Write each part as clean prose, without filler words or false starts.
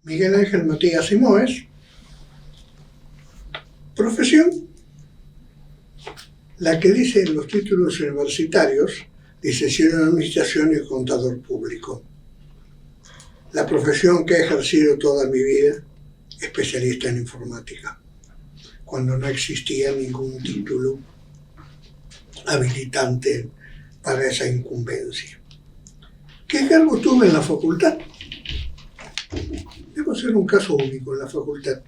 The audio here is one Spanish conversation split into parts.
Miguel Ángel Matías Simoes. Profesión, la que dice en los títulos universitarios, licenciado en Administración y Contador Público. La profesión que he ejercido toda mi vida, especialista en informática, cuando no existía ningún título habilitante para esa incumbencia. ¿Qué cargo tuve en la facultad? Debo ser un caso único en la facultad.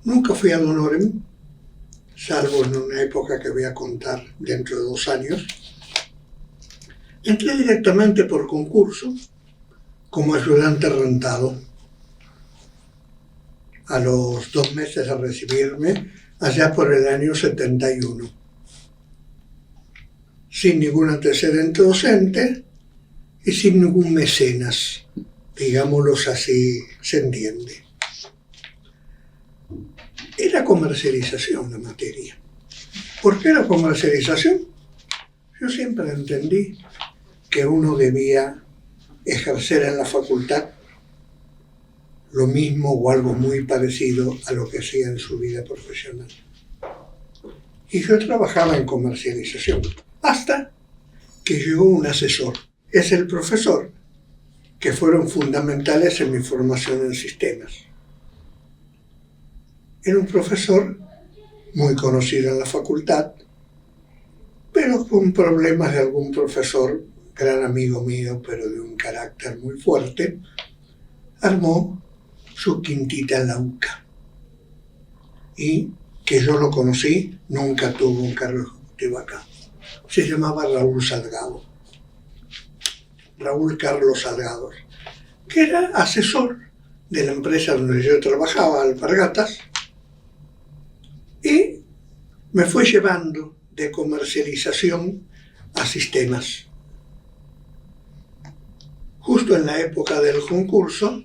Nunca fui ad honorem, salvo en una época que voy a contar dentro de 2 años. Entré directamente por concurso como ayudante rentado. A los 2 meses de recibirme, allá por el año 71. Sin ningún antecedente docente y sin ningún mecenas, digámoslo así, se entiende. Era comercialización la materia. ¿Por qué era comercialización? Yo siempre entendí que uno debía ejercer en la facultad lo mismo o algo muy parecido a lo que hacía en su vida profesional. Y yo trabajaba en comercialización, hasta que llegó un asesor. Es el profesor que fueron fundamentales en mi formación en sistemas. Era un profesor muy conocido en la facultad, pero con problemas de algún profesor, gran amigo mío, pero de un carácter muy fuerte, armó su quintita en la UCA. Y que yo lo conocí, nunca tuvo un cargo ejecutivo acá. Se llamaba Raúl Salgado. Raúl Carlos Salgado, que era asesor de la empresa donde yo trabajaba, Alpargatas, y me fue llevando de comercialización a sistemas. Justo en la época del concurso,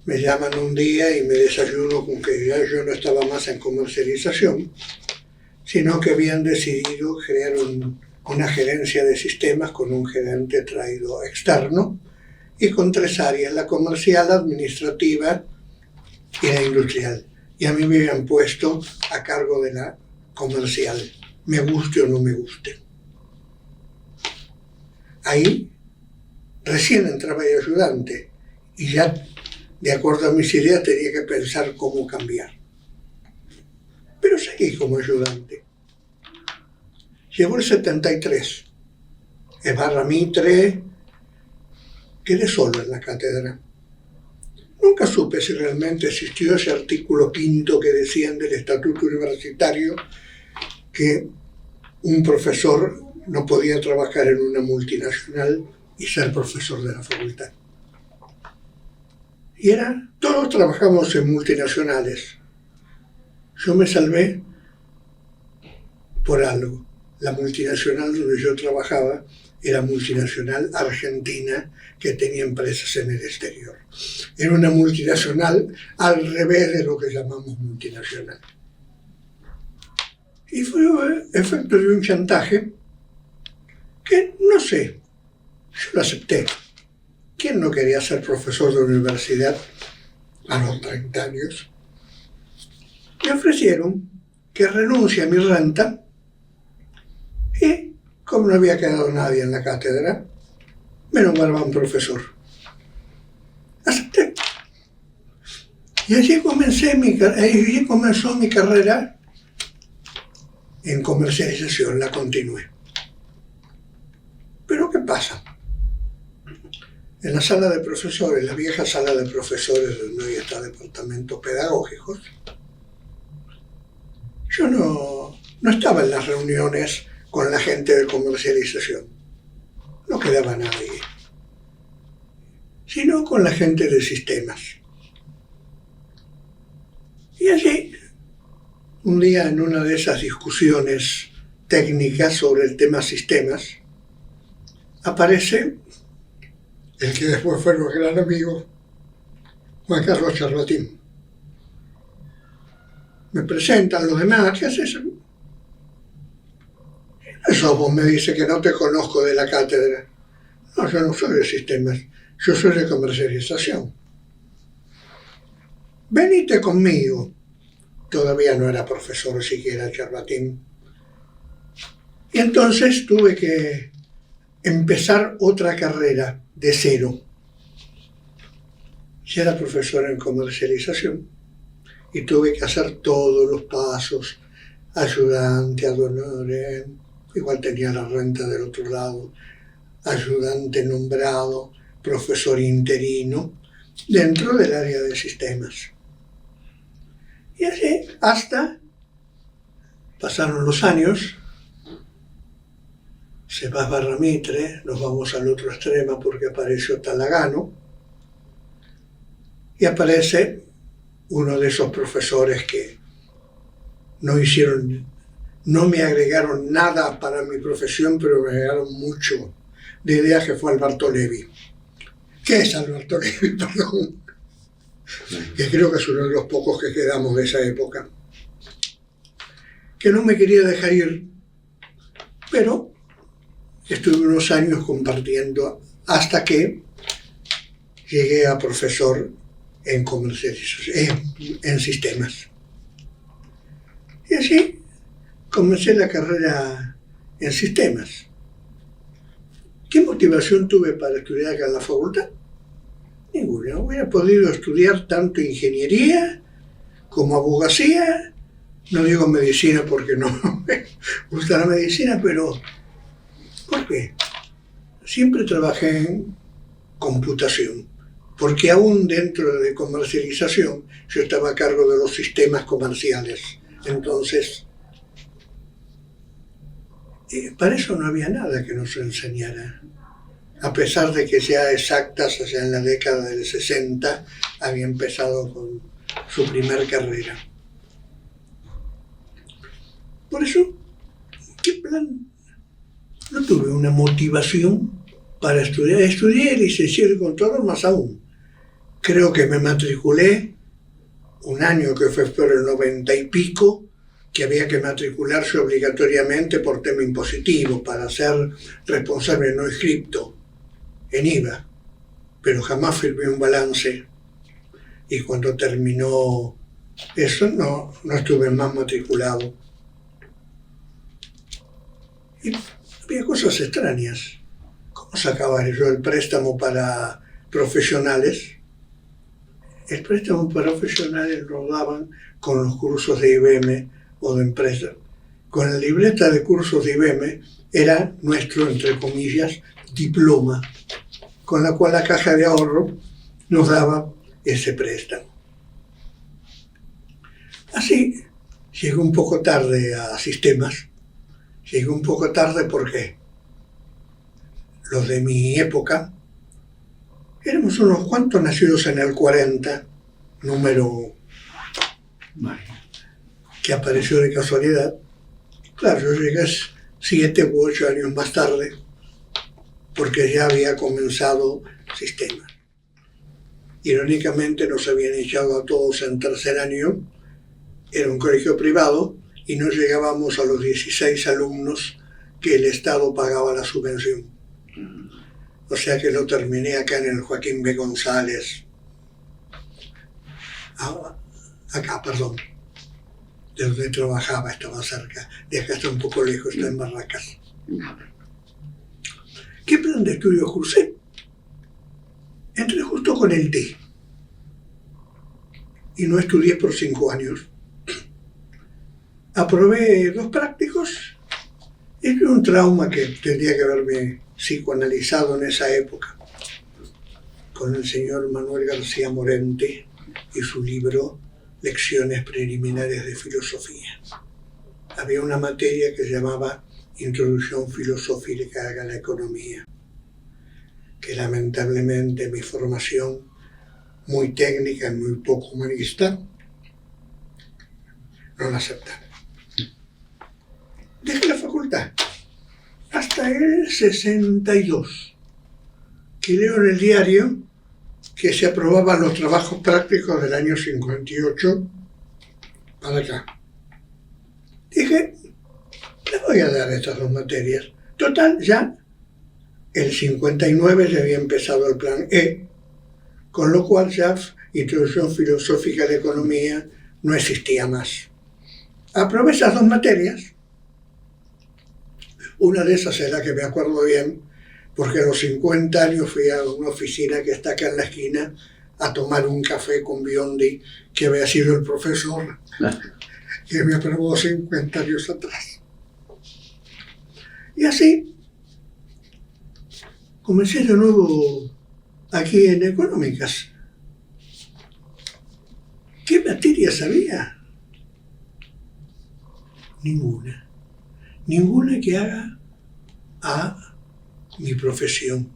me llaman un día y me desayuno con que ya yo no estaba más en comercialización, sino que habían decidido crear una gerencia de sistemas con un gerente traído externo y con 3 áreas, la comercial, la administrativa y la industrial. Y a mí me habían puesto a cargo de la comercial, me guste o no me guste. Ahí recién entraba de ayudante y ya, de acuerdo a mis ideas, tenía que pensar cómo cambiar. Pero seguí como ayudante. Llegó el 73. Ebarra Mitre, quedé solo en la cátedra. Nunca supe si realmente existió ese artículo 5º que decían del estatuto universitario que un profesor no podía trabajar en una multinacional y ser profesor de la facultad. Y todos trabajamos en multinacionales. Yo me salvé por algo. La multinacional donde yo trabajaba era multinacional argentina que tenía empresas en el exterior. Era una multinacional al revés de lo que llamamos multinacional. Y fue efecto de un chantaje que, no sé, yo lo acepté. ¿Quién no quería ser profesor de universidad a los 30 años? Me ofrecieron que renuncie a mi renta y, como no había quedado nadie en la cátedra, me nombraban profesor. Acepté. Y allí comenzó mi carrera en comercialización, la continué. Pero ¿qué pasa? En la sala de profesores, la vieja sala de profesores donde hoy está el departamento pedagógico, yo no estaba en las reuniones con la gente de comercialización. No quedaba nadie. Sino con la gente de sistemas. Y allí, un día en una de esas discusiones técnicas sobre el tema sistemas, aparece el que después fue nuestro gran amigo, Juan Carlos Charlatín. Me presentan los demás, ¿qué haces? Eso vos me dice que no te conozco de la cátedra. No, yo no soy de sistemas, yo soy de comercialización. venite conmigo. Todavía no era profesor siquiera charlatín. Y entonces tuve que empezar otra carrera de cero. Ya era profesor en comercialización y tuve que hacer todos los pasos, ayudante, ad honorem, igual tenía la renta del otro lado, ayudante nombrado, profesor interino, dentro del área de sistemas. Y así hasta pasaron los años, se va Barramitre, nos vamos al otro extremo porque apareció Talagano, y aparece uno de esos profesores que no me agregaron nada para mi profesión, pero me agregaron mucho de ideas, que fue Alberto Levi. ¿Qué es Alberto Levi? Perdón. Que creo que es uno de los pocos que quedamos de esa época. Que no me quería dejar ir, pero estuve unos años compartiendo hasta que llegué a profesor en comercialización, en sistemas. Y así comencé la carrera en sistemas. ¿Qué motivación tuve para estudiar acá en la facultad? Ninguna. Hubiera podido estudiar tanto ingeniería como abogacía. No digo medicina porque no me gusta la medicina, pero ¿por qué? Siempre trabajé en computación, porque aún dentro de comercialización yo estaba a cargo de los sistemas comerciales. Entonces, para eso no había nada que nos enseñara. A pesar de que ya exactas, o sea, en la década del 60, había empezado con su primer carrera. Por eso, ¿qué plan? No tuve una motivación para estudiar. Estudié licenciado y contador, más aún. Creo que me matriculé un año que fue por el 90 y pico, que había que matricularse obligatoriamente por tema impositivo para ser responsable no inscripto en IVA, pero jamás firmé un balance, y cuando terminó eso no estuve más matriculado. Y había cosas extrañas. ¿Cómo sacaba yo el préstamo para profesionales? El préstamo para profesionales lo daban con los cursos de IBM o de empresa. Con la libreta de cursos de IBM era nuestro, entre comillas, diploma, con la cual la caja de ahorro nos daba ese préstamo. Así, llegué un poco tarde a sistemas. Llegué un poco tarde porque los de mi época éramos unos cuantos nacidos en el 40, número que apareció de casualidad. Claro, yo llegué 7 u 8 años más tarde, porque ya había comenzado sistemas. Irónicamente nos habían echado a todos en tercer año, era un colegio privado, y no llegábamos a los 16 alumnos que el Estado pagaba la subvención. O sea que lo terminé acá en el Joaquín B. González. Acá, perdón. De donde trabajaba, estaba cerca. De acá está un poco lejos, está en Barracas. ¿Qué plan de estudio cursé? Entré justo con el D. Y no estudié por 5 años. Aprobé 2 prácticos. Y fue un trauma que tendría que haberme psicoanalizado en esa época, con el señor Manuel García Morente y su libro Lecciones Preliminares de Filosofía. Había una materia que se llamaba Introducción Filosófica a la Economía, que lamentablemente mi formación, muy técnica y muy poco humanista, no la aceptaba. Dejé la facultad hasta el 62, que leo en el diario que se aprobaban los trabajos prácticos del año 58 para acá. Dije, le voy a dar estas 2 materias. Total, ya el 59 ya había empezado el plan E, con lo cual ya Introducción filosófica de economía, no existía más. Aprobé esas 2 materias. Una de esas es la que me acuerdo bien, porque a los 50 años fui a una oficina que está acá en la esquina a tomar un café con Biondi, que había sido el profesor que me aprobó 50 años atrás. Y así comencé de nuevo aquí en Económicas. ¿Qué materias había? Ninguna. Ninguna que haga a mi profesión.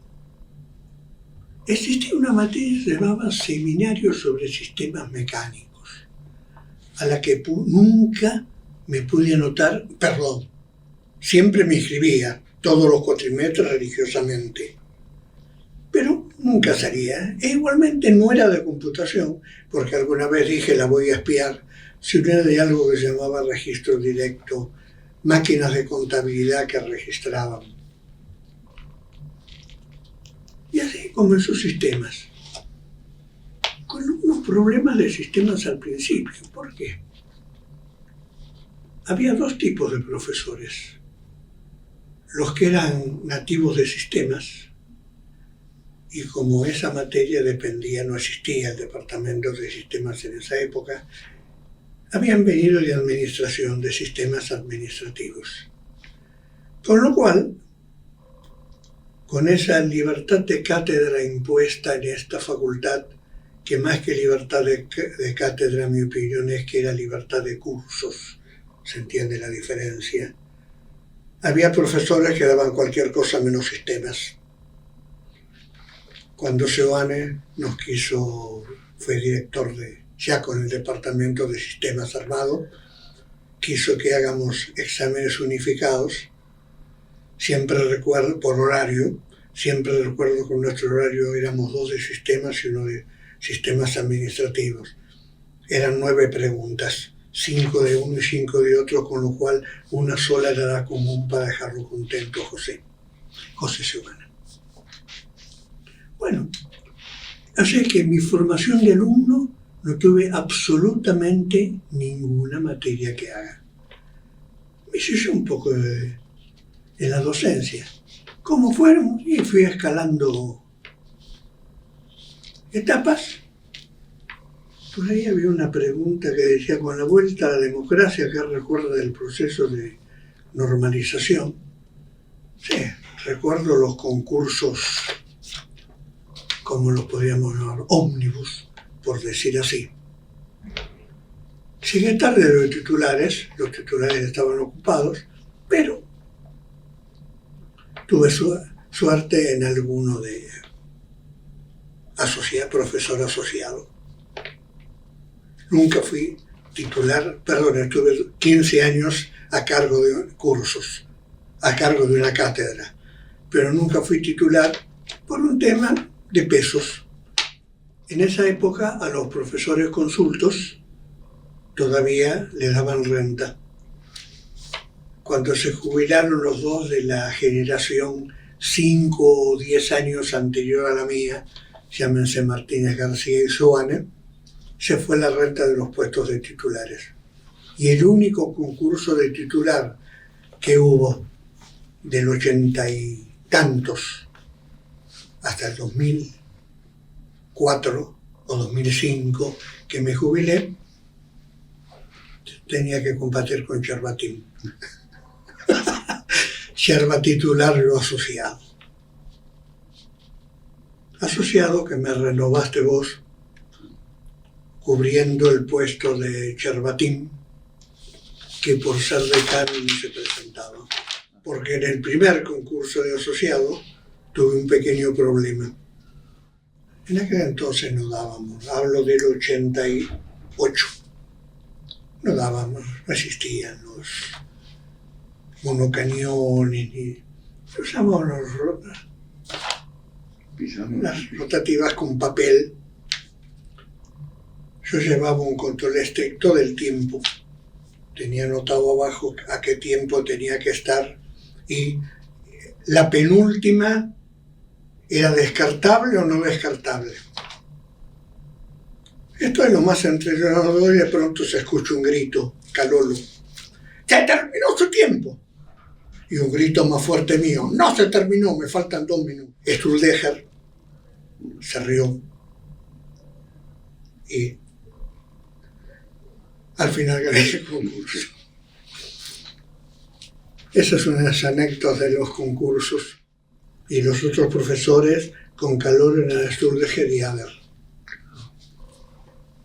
Existía una materia que se llamaba Seminario sobre Sistemas Mecánicos, a la que nunca me pude anotar, perdón, siempre me inscribía todos los cuatrimestres religiosamente, pero nunca salía. E igualmente no era de computación, porque alguna vez dije la voy a espiar, sino era de algo que se llamaba registro directo, máquinas de contabilidad que registraban. Y así comenzó sistemas, con unos problemas de sistemas al principio. ¿Por qué? Había 2 tipos de profesores: los que eran nativos de sistemas, y como esa materia dependía, no existía el departamento de sistemas en esa época, habían venido de administración, de sistemas administrativos. Con lo cual, con esa libertad de cátedra impuesta en esta facultad, que más que libertad de cátedra, en mi opinión, es que era libertad de cursos, se entiende la diferencia. Había profesores que daban cualquier cosa menos sistemas. Cuando Seoane fue director ya con el departamento de sistemas armados, quiso que hagamos exámenes unificados. Siempre recuerdo, por horario, siempre recuerdo que en nuestro horario éramos 2 de sistemas y 1 de sistemas administrativos. Eran 9 preguntas, 5 de uno y 5 de otro, con lo cual una sola era la común para dejarlo contento José Seoane. Bueno, así que en mi formación de alumno no tuve absolutamente ninguna materia que haga. Me hice un poco en la docencia. ¿Cómo fueron? Y fui escalando etapas. Por ahí había una pregunta que decía: con la vuelta a la democracia, ¿qué recuerda del proceso de normalización? Sí, recuerdo los concursos, como los podríamos llamar, ómnibus, por decir así. Llegué tarde de los titulares estaban ocupados, pero tuve suerte en alguno de profesor asociado. Nunca fui titular, estuve 15 años a cargo de cursos, a cargo de una cátedra, pero nunca fui titular por un tema de pesos. En esa época a los profesores consultos todavía le daban renta. Cuando se jubilaron los 2 de la generación 5 o 10 años anterior a la mía, llámense Martínez García y Seoane, se fue la renta de los puestos de titulares. Y el único concurso de titular que hubo del 80 y tantos hasta el 2004 o 2005 que me jubilé, tenía que combatir con Cherbatín. Yerba titular o asociado. Asociado que me renovaste vos, cubriendo el puesto de Cherbatín, que por ser decano no se presentaba. Porque en el primer concurso de asociado tuve un pequeño problema. En aquel entonces no dábamos, hablo del 88. No dábamos, no existían los monocañones, ni usamos las rotativas con papel. Yo llevaba un control estricto del tiempo. Tenía anotado abajo a qué tiempo tenía que estar, y la penúltima era descartable o no descartable. Esto es lo más entrenador y de pronto se escucha un grito, Calolo. ¡Se terminó su tiempo! Y un grito más fuerte mío, ¡no se terminó, me faltan 2 minutos! Struldeger se rió y al final gané el concurso. Esas son las anécdotas de los concursos. Y los otros profesores con calor eran Struldeger y Adler.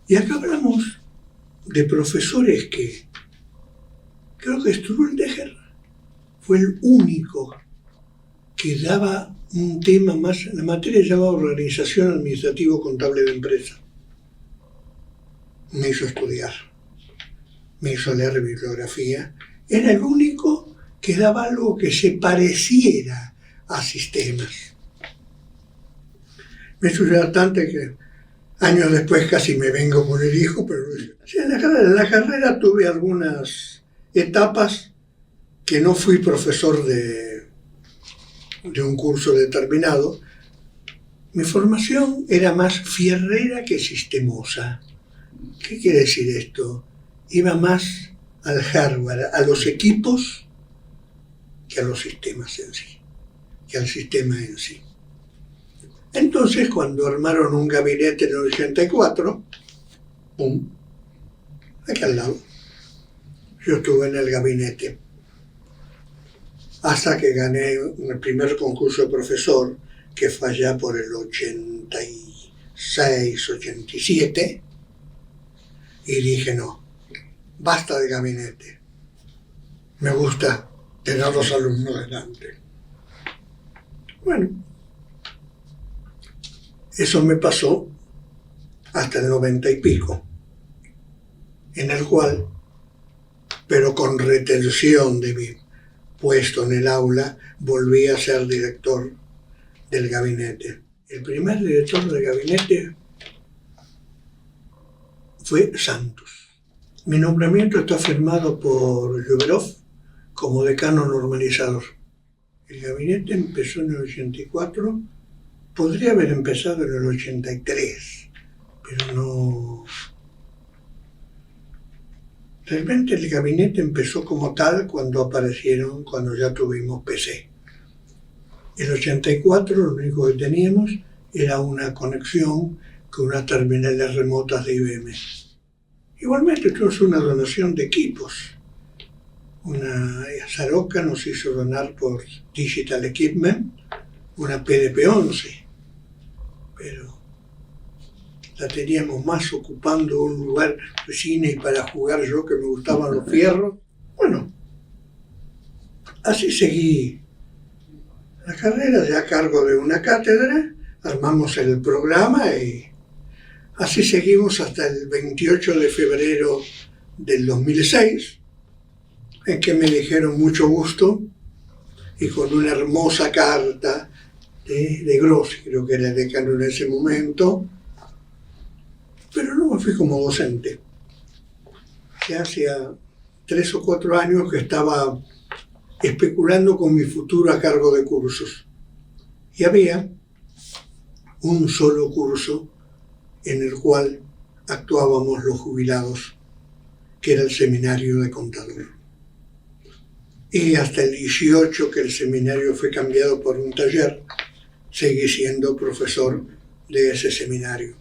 Y acá hablamos de profesores que creo que Struldeger fue el único que daba un tema más, la materia se llama Organización Administrativo Contable de Empresa. Me hizo estudiar, me hizo leer bibliografía. Era el único que daba algo que se pareciera a sistemas. Me hizo estudiar tanto que años después casi me vengo con el hijo, pero sí, en la carrera tuve algunas etapas que no fui profesor de un curso determinado. Mi formación era más fierrera que sistemosa. ¿Qué quiere decir esto? Iba más al hardware, a los equipos, que a los sistemas en sí, que al sistema en sí. Entonces, cuando armaron un gabinete en el 84, ¡pum!, aquí al lado, yo estuve en el gabinete hasta que gané el primer concurso de profesor, que fue allá por el 86, 87, y dije, no, basta de gabinete, me gusta tener a los alumnos delante. Bueno, eso me pasó hasta el 90 y pico, en el cual, pero con retención de mi puesto en el aula, volví a ser director del gabinete. El primer director del gabinete fue Santos. Mi nombramiento está firmado por Ljuberov como decano normalizador. El gabinete empezó en el 84, podría haber empezado en el 83, pero no. Realmente el gabinete empezó como tal cuando ya tuvimos PC. El 84 lo único que teníamos era una conexión con unas terminales remotas de IBM. Igualmente tuvimos una donación de equipos. Una Saroca nos hizo donar por Digital Equipment una PDP-11, pero la teníamos más ocupando un lugar de cine y para jugar yo, que me gustaban los fierros. Bueno, así seguí la carrera, ya a cargo de una cátedra, armamos el programa y así seguimos hasta el 28 de febrero del 2006, en que me dijeron mucho gusto y con una hermosa carta de Grossi, creo que era el decano en ese momento, pero no me fui como docente. Ya hacía 3 o 4 años que estaba especulando con mi futuro a cargo de cursos. Y había un solo curso en el cual actuábamos los jubilados, que era el seminario de contador. Y hasta el 18, que el seminario fue cambiado por un taller, seguí siendo profesor de ese seminario.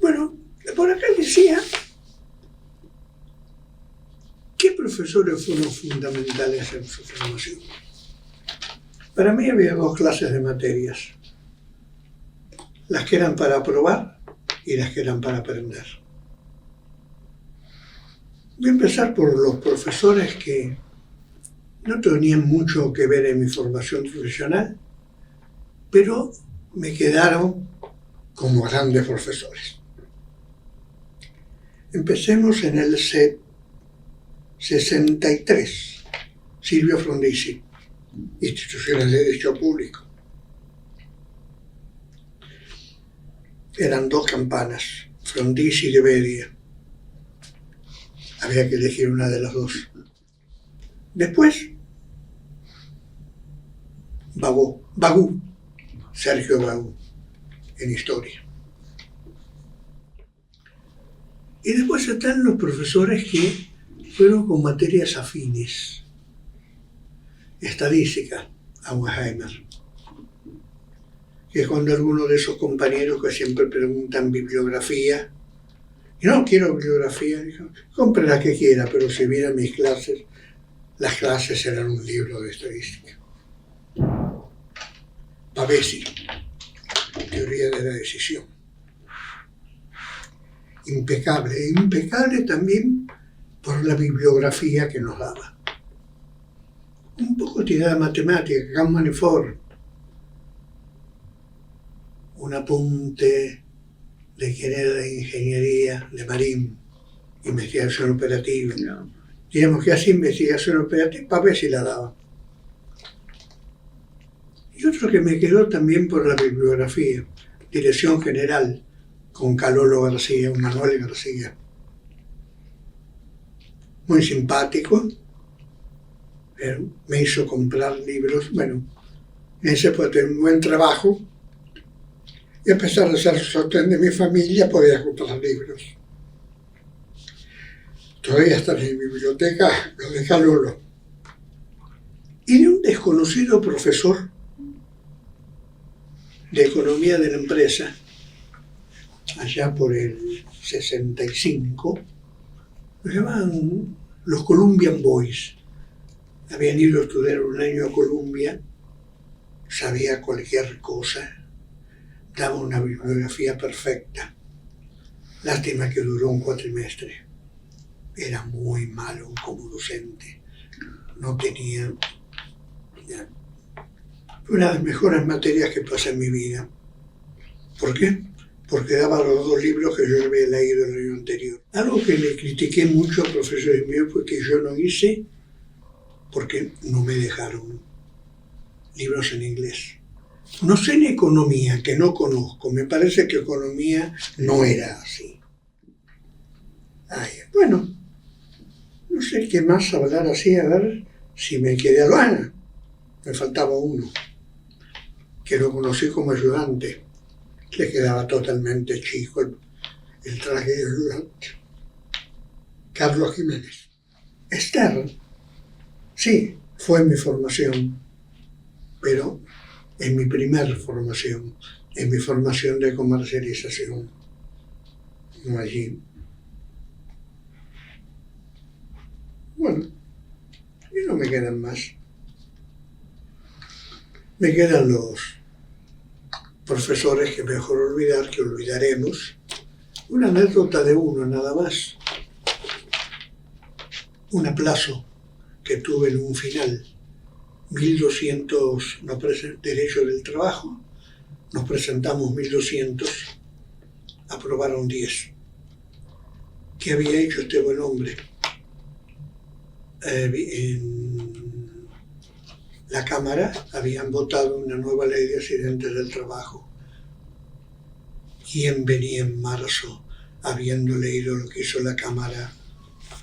Bueno, por acá decía, ¿qué profesores fueron fundamentales en su formación? Para mí había 2 clases de materias, las que eran para aprobar y las que eran para aprender. Voy a empezar por los profesores que no tenían mucho que ver en mi formación profesional, pero me quedaron como grandes profesores. Empecemos en el 63, Silvio Frondizi, Instituciones de Derecho Público. Eran 2 campanas, Frondizi y de Bedia. Había que elegir una de las 2. Después, Bagú, Sergio Bagú, en Historia. Y después están los profesores que fueron con materias afines. Estadística, Auenheimer. Que es cuando alguno de esos compañeros que siempre preguntan bibliografía, y no quiero bibliografía, dijo, compre la que quiera, pero si viera mis clases, las clases eran un libro de estadística. Pavesi, teoría de la decisión. Impecable, impecable también por la bibliografía que nos daba. Un poco tirada matemática, Gauss y Ford. Un apunte de quién era la ingeniería de Marín, investigación operativa. No. Digamos que así investigación operativa, Pavesi la daba. Y otro que me quedó también por la bibliografía, Dirección General, con Calolo García, un Manuel García. Muy simpático, pero me hizo comprar libros. Bueno, ese fue un buen trabajo, y a pesar de ser sostén de mi familia, podía comprar libros. Todavía están en mi biblioteca, los de Calolo. Y de un desconocido profesor de economía de la empresa, allá por el 65, lo llamaban los Columbian Boys. Habían ido a estudiar un año a Columbia, sabía cualquier cosa, daba una bibliografía perfecta. Lástima que duró un cuatrimestre. Era muy malo como docente. No tenía... Fue una de las mejores materias que pasé en mi vida. ¿Por qué? Porque daba los dos libros que yo había leído el año anterior. Algo que le critiqué mucho a profesores míos fue que yo no hice, porque no me dejaron libros en inglés. No sé en economía, que no conozco. Me parece que economía no era así. Ay, bueno, no sé qué más hablar así, a ver si me quedé a Luana. Me faltaba uno, que lo conocí como ayudante. Le quedaba totalmente chico el traje de ayudante. Carlos Jiménez. Esther, sí, fue mi formación, pero en mi primer formación, en mi formación de comercialización, no allí. Bueno, y no me quedan más. Me quedan los profesores que mejor olvidar, que olvidaremos. Una anécdota de uno nada más. Un aplazo que tuve en un final. 1200 derechos del trabajo. Nos presentamos 1200. Aprobaron 10. ¿Qué había hecho este buen hombre? En la Cámara habían votado una nueva ley de accidentes del trabajo. ¿Quién venía en marzo habiendo leído lo que hizo la Cámara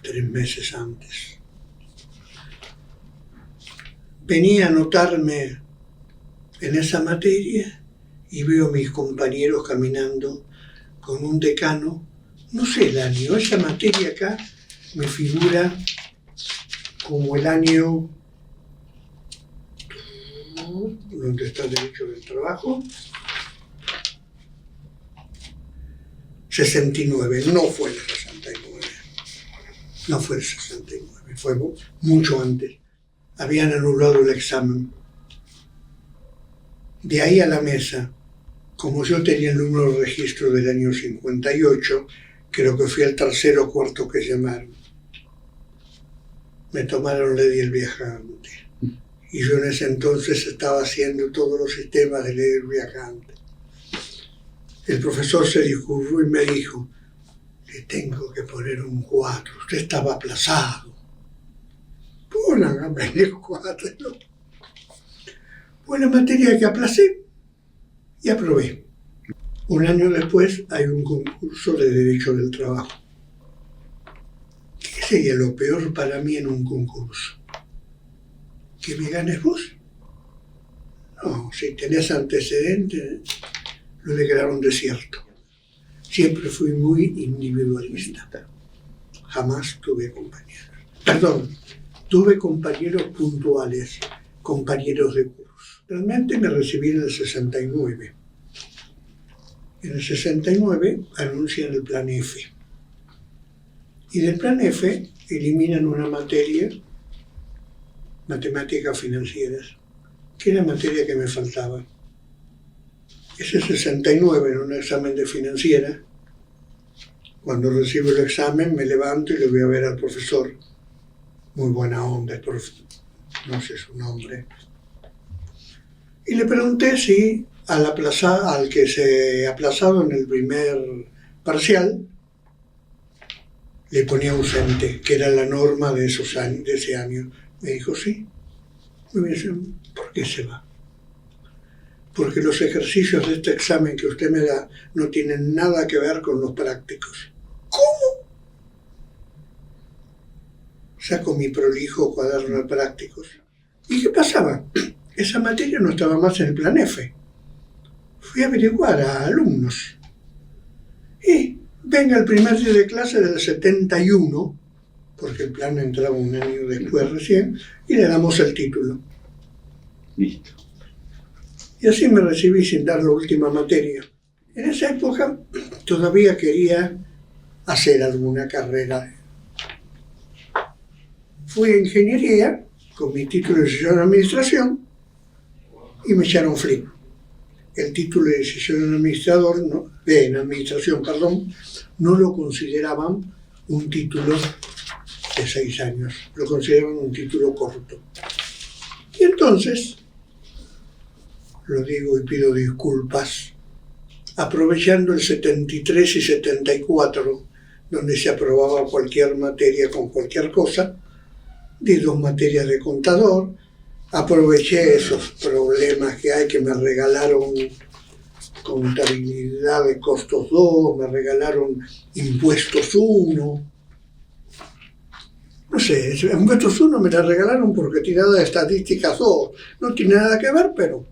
3 meses antes? Venía a anotarme en esa materia y veo a mis compañeros caminando con un decano. No sé el año, esa materia acá me figura como el año... ¿Dónde está el derecho del trabajo? 69, no fue el 69. No fue el 69, fue mucho antes. Habían anulado el examen. De ahí a la mesa, como yo tenía el número de registro del año 58, creo que fui el tercero o cuarto que llamaron. Me tomaron ley del viajante. Y yo en ese entonces estaba haciendo todos los sistemas de ley del viajante. El profesor se disculpó y me dijo, le tengo que poner un 4, usted estaba aplazado. Póngame el 4. Fue la materia que aplacé y aprobé. Un año después hay un concurso de Derecho del Trabajo. ¿Qué sería lo peor para mí en un concurso? ¿Que me ganes vos? No, si tenés antecedentes, lo declararon desierto. siempre fui muy individualista. Jamás tuve compañeros. Perdón, tuve compañeros puntuales, compañeros de curso. Realmente me recibí en el 69. En el 69 anuncian el Plan F. Y del Plan F eliminan una materia, matemáticas financieras, que era materia que me faltaba. Ese 69 en un examen de financiera. Cuando recibo el examen me levanto y le voy a ver al profesor. Muy buena onda, no sé su nombre. Y le pregunté si al que se aplazado en el primer parcial le ponía ausente, que era la norma de ese año. Me dijo sí. Me dice, ¿por qué se va? Porque los ejercicios de este examen que usted me da no tienen nada que ver con los prácticos. ¿Cómo? Saco mi prolijo cuaderno de prácticos. ¿Y qué pasaba? Esa materia no estaba más en el Plan F. Fui a averiguar a alumnos. Y venga el primer día de clase del 71, porque el plan entraba un año después recién, y le damos el título. Listo. Y así me recibí sin dar la última materia. En esa época todavía quería hacer alguna carrera. Fui a ingeniería con mi título de licenciado en administración y me echaron flip. El título de licenciado en administración, no lo consideraban un título de 6 años, lo consideraban un título corto. Y entonces, lo digo y pido disculpas, aprovechando el 73 y 74, donde se aprobaba cualquier materia con cualquier cosa, di 2 materias de contador, aproveché esos problemas que hay, que me regalaron contabilidad de costos 2, me regalaron impuestos 1. No sé, impuestos 1 me la regalaron porque tirada de estadísticas 2. No tiene nada que ver, pero...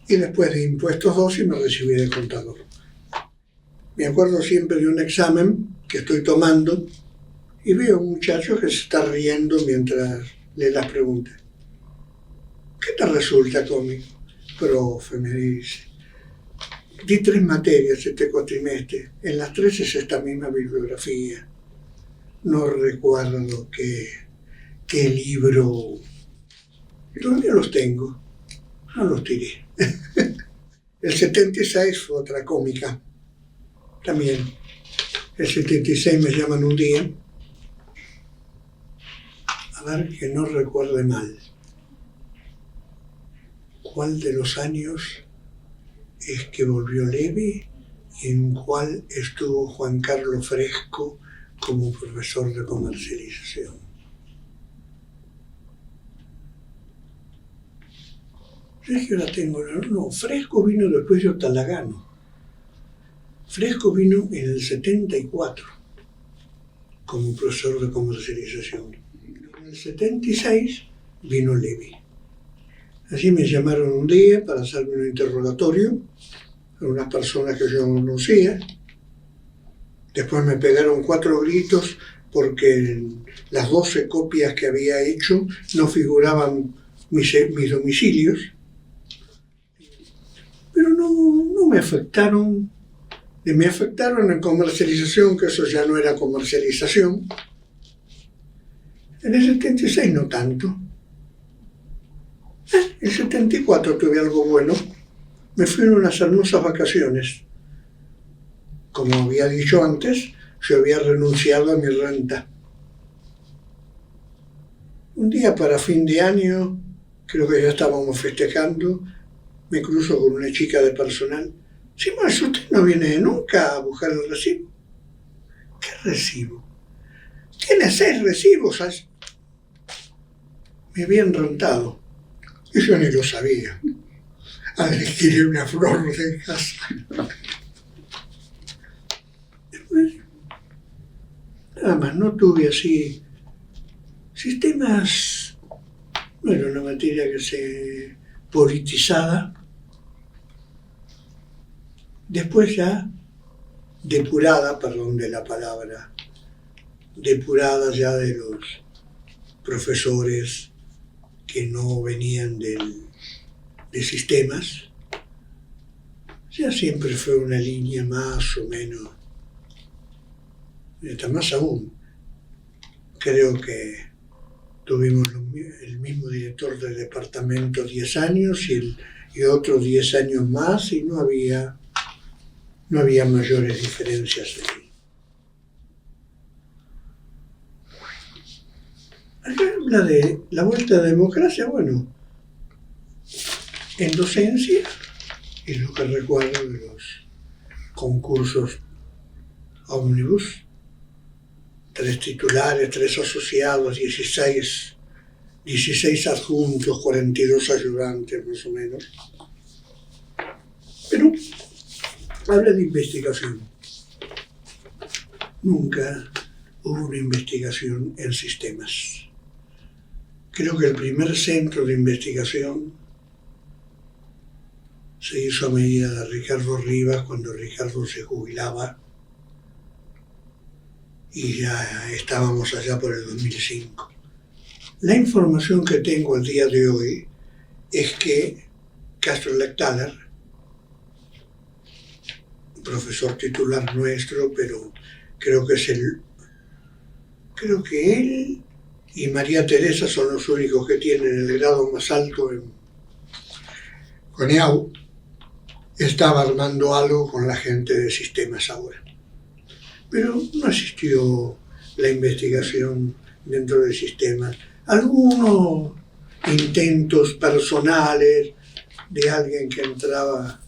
Y después de impuestos 2 y me recibí de contador. Me acuerdo siempre de un examen que estoy tomando y veo a un muchacho que se está riendo mientras lee las preguntas. ¿Qué te resulta cómico? Profe, me dice, di 3 materias este cuatrimestre, en las 3 es esta misma bibliografía. No recuerdo qué libro. ¿Dónde los tengo? No los tiré. El 76 fue otra cómica. También. El 76 me llaman un día. A ver, que no recuerde mal. ¿Cuál de los años es que volvió Levi y en cuál estuvo Juan Carlos Fresco como profesor de comercialización? Es que la tengo, no, Fresco vino después de Otalagano. Fresco vino en el 74 como profesor de comercialización. En el 76 vino Levi. Así me llamaron un día para hacerme un interrogatorio a unas personas que yo no conocía. Después me pegaron 4 gritos porque en las 12 copias que había hecho no figuraban mis domicilios. Pero no me afectaron. Me afectaron en comercialización, que eso ya no era comercialización. En el 76 no tanto. En el 74 tuve algo bueno. Me fui en unas hermosas vacaciones. Como había dicho antes, yo había renunciado a mi renta. Un día para fin de año, creo que ya estábamos festejando, me cruzo con una chica de personal. Sí, más usted no viene nunca a buscar el recibo. ¿Qué recibo? Tiene 6 recibos. Me habían rentado. Y yo ni lo sabía. Adquirí una flor de casa. Después, nada más, no tuve así. Sistemas, no era una materia que se politizada. Después ya depurada, perdón de la palabra, depurada ya de los profesores que no venían de sistemas, ya siempre fue una línea más o menos, más aún, creo que tuvimos el mismo director del departamento 10 años y otros 10 años más y no había mayores diferencias de ahí. Acá habla de la vuelta a la democracia, bueno, en docencia, y lo que recuerdo de los concursos ómnibus, 3 titulares, 3 asociados, 16 adjuntos, 42 ayudantes más o menos. Pero habla de investigación. Nunca hubo una investigación en sistemas. Creo que el primer centro de investigación se hizo a medida de Ricardo Rivas, cuando Ricardo se jubilaba, y ya estábamos allá por el 2005. La información que tengo al día de hoy es que Castro Lectaler, profesor titular nuestro, pero creo que él y María Teresa son los únicos que tienen el grado más alto en CONEAU, estaba armando algo con la gente de sistemas ahora. Pero no existió la investigación dentro del sistema. Algunos intentos personales de alguien que entraba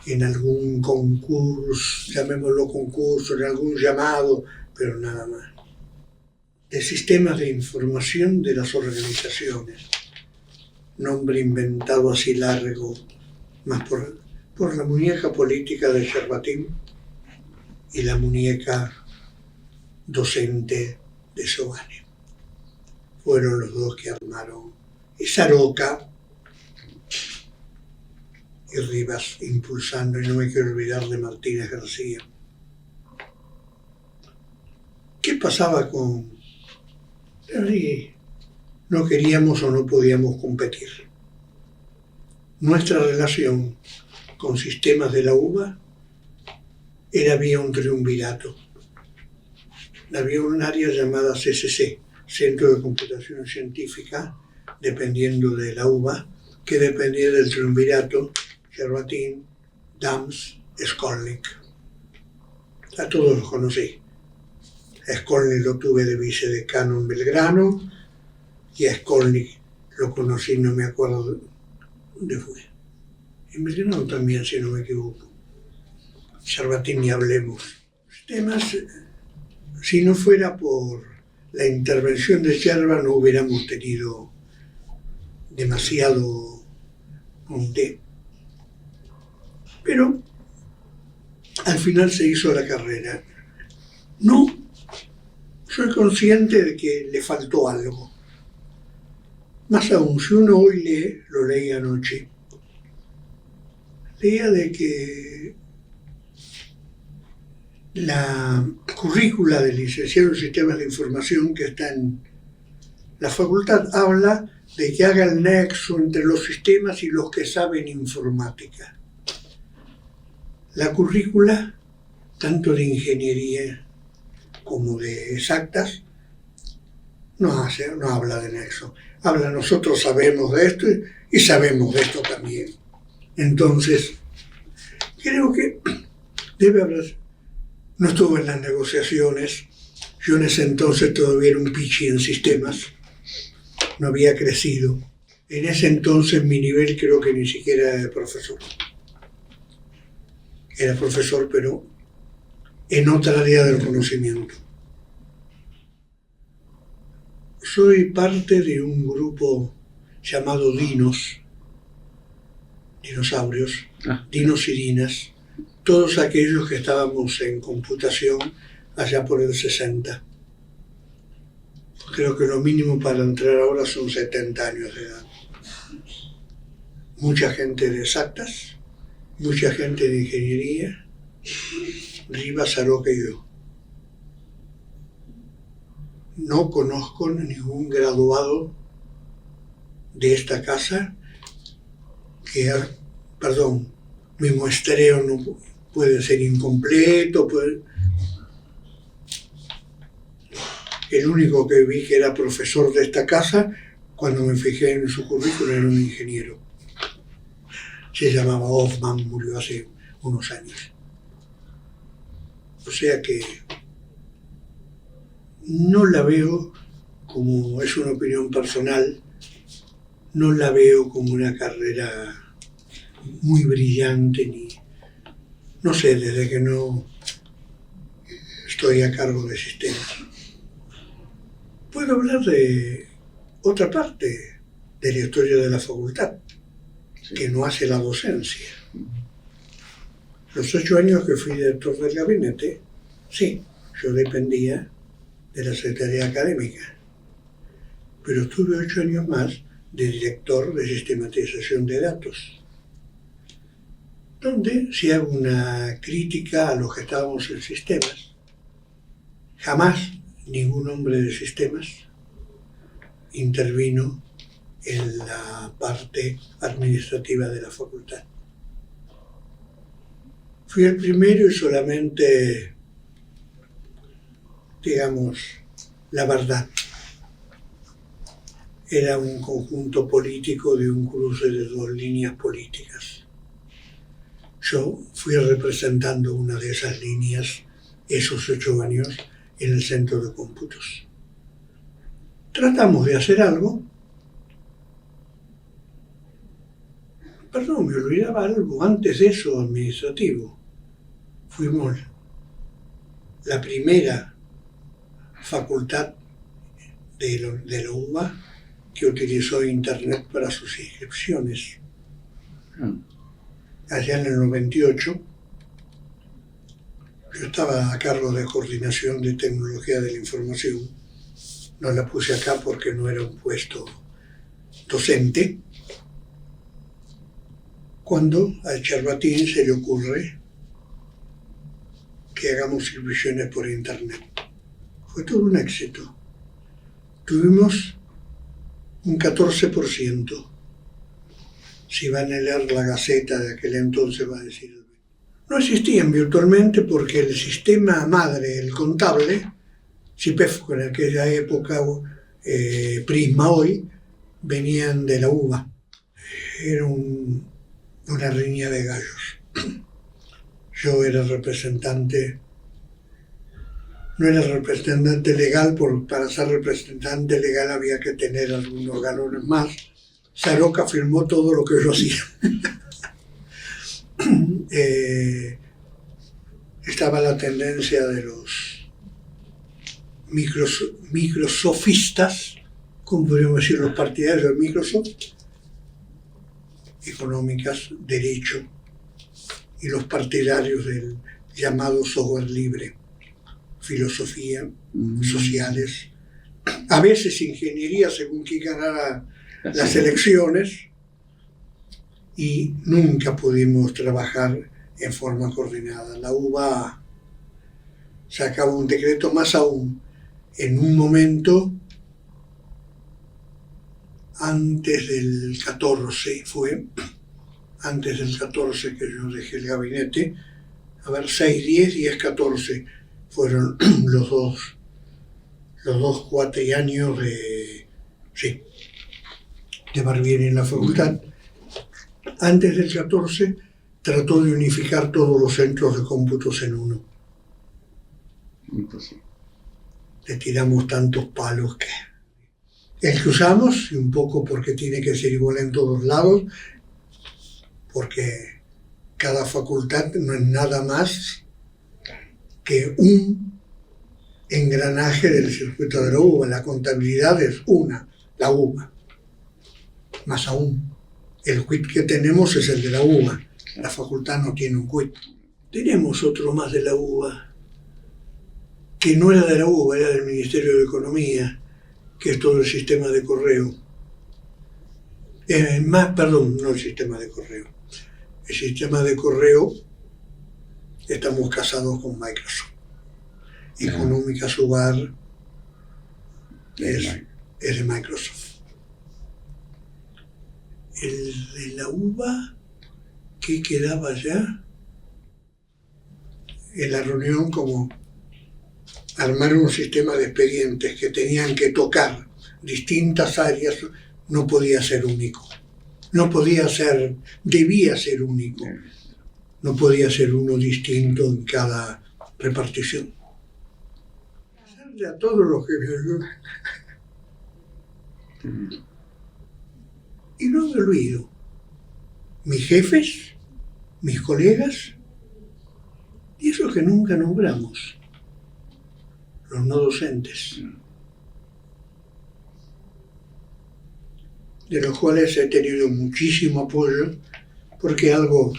en algún concurso, llamémoslo concurso, en algún llamado, pero nada más. De sistemas de información de las organizaciones. Nombre inventado así largo, más por la muñeca política de Sherbatín y la muñeca docente de Sogani. Fueron los dos que armaron. Y Saroca y Rivas impulsando, y no me quiero olvidar de Martínez García. ¿Qué pasaba con...? No queríamos o no podíamos competir. Nuestra relación con sistemas de la UBA era vía un triunvirato. Había un área llamada CCC, Centro de Computación Científica, dependiendo de la UBA, que dependía del triunvirato Sherbatín, Dams, Skolnick. A todos los conocí. A Skolnick lo tuve de vicedecano en Belgrano y a Skolnick lo conocí, no me acuerdo dónde fue. En Belgrano también, si no me equivoco. Sherbatín ni hablemos. Temas, si no fuera por la intervención de Sherba no hubiéramos tenido demasiado monté. Pero al final se hizo la carrera. No, soy consciente de que le faltó algo. Más aún, si uno hoy lee, lo leí anoche, leía de que la currícula del licenciado en Sistemas de Información que está en la facultad habla de que haga el nexo entre los sistemas y los que saben informática. La currícula, tanto de ingeniería como de exactas, no habla de nexo. Habla, nosotros sabemos de esto y sabemos de esto también. Entonces, creo que debe haber... No estuve en las negociaciones. Yo en ese entonces todavía era un pichi en sistemas. No había crecido. En ese entonces mi nivel creo que ni siquiera era de profesor. Era profesor, pero en otra área del conocimiento. Soy parte de un grupo llamado Dinos, dinosaurios, Dinos y Dinas, todos aquellos que estábamos en computación allá por el 60. Creo que lo mínimo para entrar ahora son 70 años de edad. Mucha gente de exactas mucha gente de ingeniería, Rivas, Aroca y yo. No conozco ningún graduado de esta casa mi muestreo no puede ser incompleto, El único que vi que era profesor de esta casa, cuando me fijé en su currículum, era un ingeniero. Se llamaba Hoffman, murió hace unos años. O sea que no la veo, como es una opinión personal, no la veo como una carrera muy brillante, no sé, desde que no estoy a cargo de sistemas. Puedo hablar de otra parte de la historia de la facultad, que no hace la docencia. Los 8 años que fui director del gabinete, sí, yo dependía de la Secretaría Académica, pero estuve 8 años más de director de sistematización de datos, donde si hago una crítica a los que estábamos en sistemas, jamás ningún hombre de sistemas intervino en la parte administrativa de la facultad. Fui el primero y solamente, digamos, la verdad. Era un conjunto político de un cruce de 2 líneas políticas. Yo fui representando una de esas líneas esos 8 años en el centro de cómputos. Tratamos de hacer algo. Perdón, me olvidaba algo. Antes de eso, administrativo. Fuimos la primera facultad de la UBA que utilizó Internet para sus inscripciones. Allá en el 98, yo estaba a cargo de coordinación de tecnología de la información. No la puse acá porque no era un puesto docente. Cuando al Charbatín se le ocurre que hagamos inscripciones por Internet. Fue todo un éxito. Tuvimos un 14%. Si van a leer la Gaceta de aquel entonces va a decir. No existían virtualmente porque el sistema madre, el contable, CIPEF en aquella época, Prisma hoy, venían de la UBA. Era una riña de gallos. Yo era representante, no era representante legal, porque para ser representante legal había que tener algunos galones más. Saroca firmó todo lo que yo hacía. Estaba la tendencia de los microsofistas, como podríamos decir los partidarios de Microsoft, económicas, derecho, y los partidarios del llamado software libre, filosofía, sociales, a veces ingeniería según quien ganara las elecciones, y nunca pudimos trabajar en forma coordinada. La UBA sacaba un decreto, más aún, en un momento antes del 14, antes del 14 que yo dejé el gabinete, 6, 10, 10, 14 fueron los dos cuatrienios de Barbieri en la facultad. Antes del 14 trató de unificar todos los centros de cómputos en uno. Imposible. Le tiramos tantos palos que el que usamos, y un poco porque tiene que ser igual en todos lados, porque cada facultad no es nada más que un engranaje del circuito de la UBA. La contabilidad es una, la UBA. Más aún, el quit que tenemos es el de la UBA. La facultad no tiene un quit. Tenemos otro más de la UBA, que no era de la UBA, era del Ministerio de Economía, que es todo el sistema de correo. No el sistema de correo. el sistema de correo, estamos casados con Microsoft. Económica Subar es de Microsoft. El de la UBA, ¿qué quedaba ya? En la reunión, como armar un sistema de expedientes que tenían que tocar distintas áreas, no podía ser único. No podía ser, debía ser único. No podía ser uno distinto en cada repartición. A todos los que y no me olvido, mis jefes, mis colegas y esos que nunca nombramos, los no docentes, de los cuales he tenido muchísimo apoyo, porque algo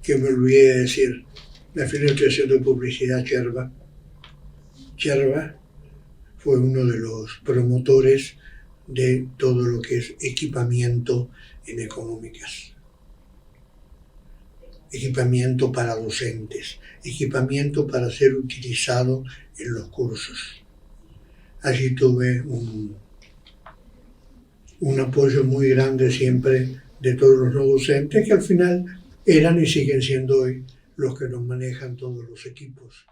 que me olvidé de decir, al final estoy haciendo publicidad a Cherva. Cherva fue uno de los promotores de todo lo que es equipamiento en económicas. Equipamiento para docentes, equipamiento para ser utilizado en los cursos. Allí tuve un apoyo muy grande siempre de todos los no docentes, que al final eran y siguen siendo hoy los que nos manejan todos los equipos.